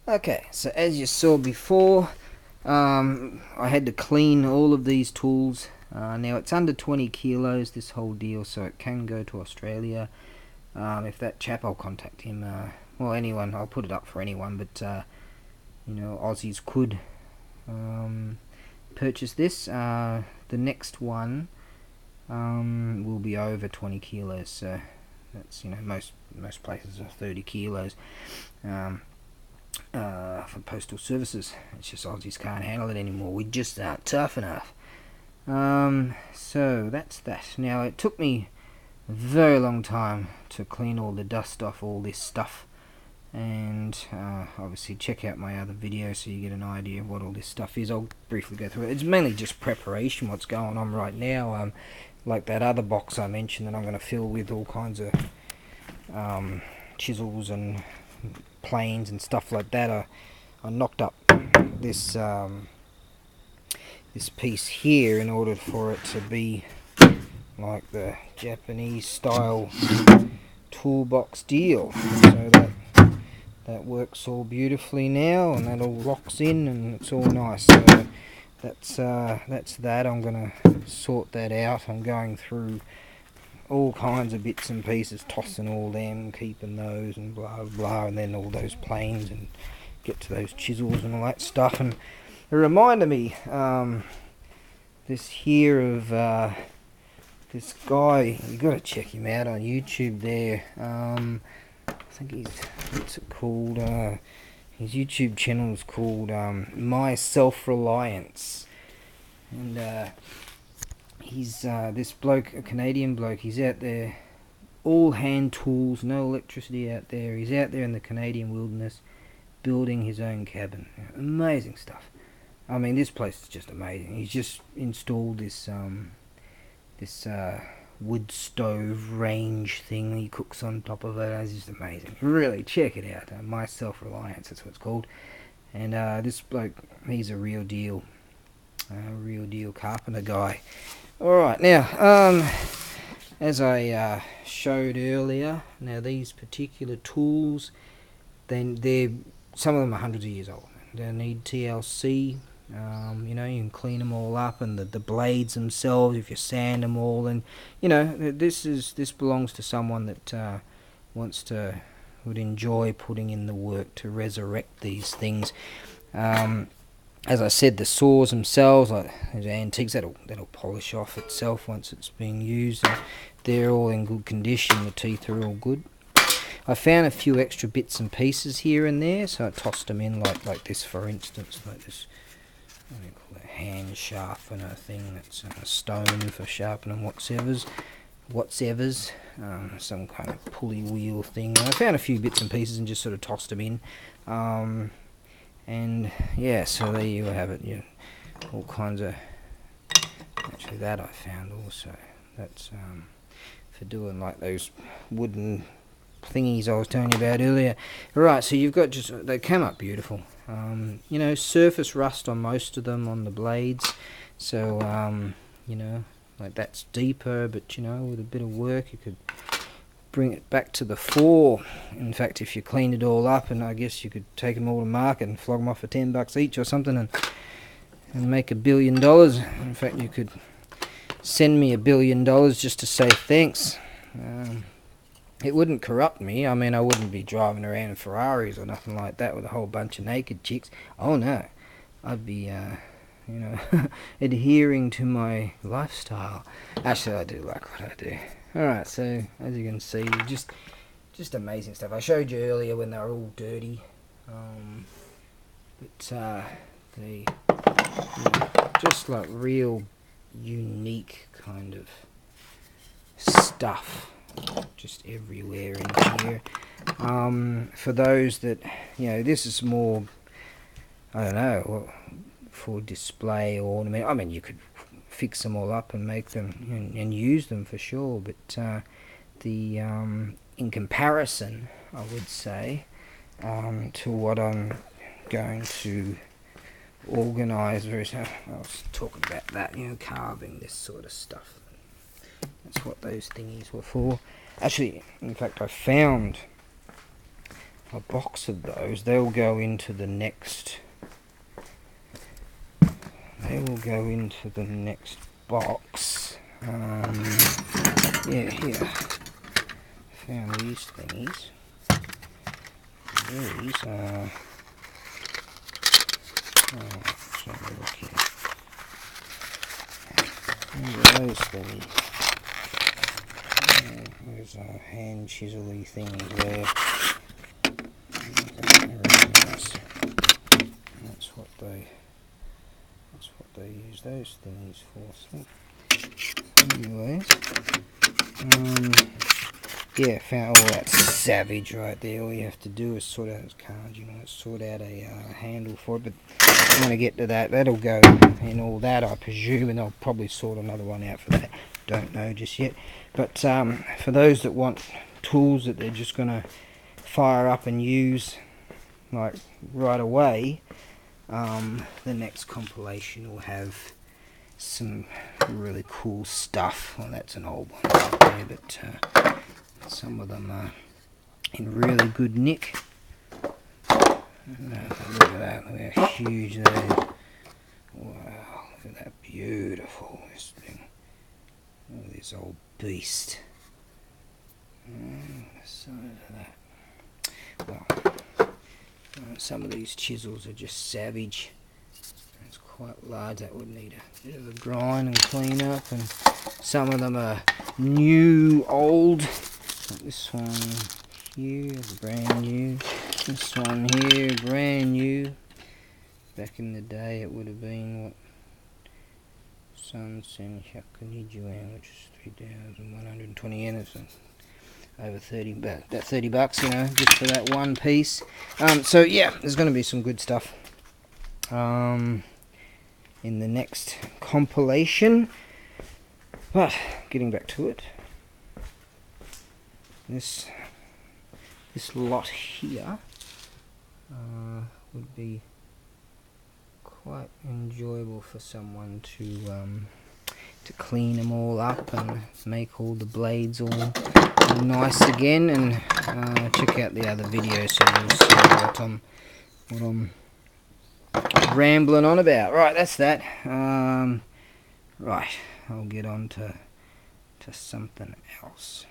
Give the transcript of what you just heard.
Okay, so as you saw before, I had to clean all of these tools. Now it's under 20 kilos, this whole deal, so it can go to Australia. If that chap, I'll contact him. Well, anyone, I'll put it up for anyone, but Aussies could purchase this. The next one will be over 20 kilos, so that's, most places are 30 kilos. For postal services, it's just Aussies can't handle it anymore. We just aren't tough enough. So that's that. Now, it took me a very long time to clean all the dust off all this stuff, and obviously check out my other video so you get an idea of what all this stuff is. I'll briefly go through it. It's mainly just preparation, what's going on right now. Like that other box I mentioned that I'm going to fill with all kinds of chisels and planes and stuff like that. I knocked up this this piece here in order for it to be like the Japanese style toolbox deal, so that works all beautifully now, and that all locks in and it's all nice. So that's that. I'm gonna sort that out. I'm going through all kinds of bits and pieces, tossing all them, keeping those, and blah blah, and then all those planes, and get to those chisels and all that stuff. And it reminded me this here of this guy. You got to check him out on YouTube there. I think what's it called? His YouTube channel is called My Self-Reliance, and he's this bloke, a Canadian bloke. He's out there, all hand tools, no electricity out there. He's out there in the Canadian wilderness, building his own cabin. Amazing stuff. I mean, this place is just amazing. He's just installed this wood stove range thing he cooks on top of it. It's just amazing. Really, check it out. My Self-Reliance, that's what it's called. And this bloke, he's a real deal carpenter guy. Alright, now, as I showed earlier, now these particular tools, then some of them are hundreds of years old. They need TLC. You can clean them all up, and the blades themselves, if you sand them all, and this belongs to someone that would enjoy putting in the work to resurrect these things. As I said, the saws themselves, like those antiques, that'll polish off itself once it's being used. And they're all in good condition. The teeth are all good. I found a few extra bits and pieces here and there, so I tossed them in, like this, for instance, like this. What do you call it? Hand sharpener thing. That's a stone for sharpening whatever's. Some kind of pulley wheel thing. I found a few bits and pieces and just sort of tossed them in. And yeah, so there you have it. Yeah, all kinds of. Actually, that I found also. That's for doing like those wooden thingies I was telling you about earlier. Right, so you've got they came up beautiful. Surface rust on most of them on the blades. So like that's deeper, but with a bit of work you could bring it back to the fore. In fact, if you cleaned it all up, and I guess you could take them all to market and flog them off for $10 each or something, and make $1 billion. In fact, you could send me $1 billion just to say thanks. It wouldn't corrupt me. I mean, I wouldn't be driving around in Ferraris or nothing like that with a whole bunch of naked chicks. Oh no, I'd be adhering to my lifestyle. Actually, I do like what I do. Alright, so as you can see, just amazing stuff. I showed you earlier when they were all dirty, but they just like real unique kind of stuff, just everywhere in here. For those that, this is more, I don't know, for display or ornament. I mean, you could fix them all up and make them and use them for sure, but in comparison, I would say, to what I'm going to organise, I was talking about that, carving this sort of stuff. That's what those thingies were for. Actually, in fact, I found a box of those. They'll go into the next. They will go into the next box. Yeah, here. Found these thingies. These are. Let's have a look here. Those things. There's a hand chisel-y thingy there. That's what they use those thingies for. So, anyway, yeah, found all that savage right there. All you have to do is sort out cards, sort out a handle for it. But I'm going to get to that. That'll go in all that, I presume, and I'll probably sort another one out for that. Don't know just yet. But for those that want tools that they're just going to fire up and use like right away, the next compilation will have some really cool stuff. Well, that's an old one right there, but some of them are in really good nick. Look at that, look how huge that is. Wow, look at that, beautiful, this thing. Look at this old beast. So that. Well, some of these chisels are just savage. It's quite large. That would need a bit of a grind and clean up. And some of them are new, old. Like this one here, brand new. This one here, brand new. Back in the day, it would have been what? Sunsen Shakuniji, which is 3,120 yen or something. Over 30, about $30, just for that one piece. So yeah, there's going to be some good stuff in the next compilation. But getting back to it, this lot here would be quite enjoyable for someone to clean them all up and make all the blades all nice again, and check out the other videos so you'll see what I'm rambling on about. Right, that's that. Right, I'll get on to something else.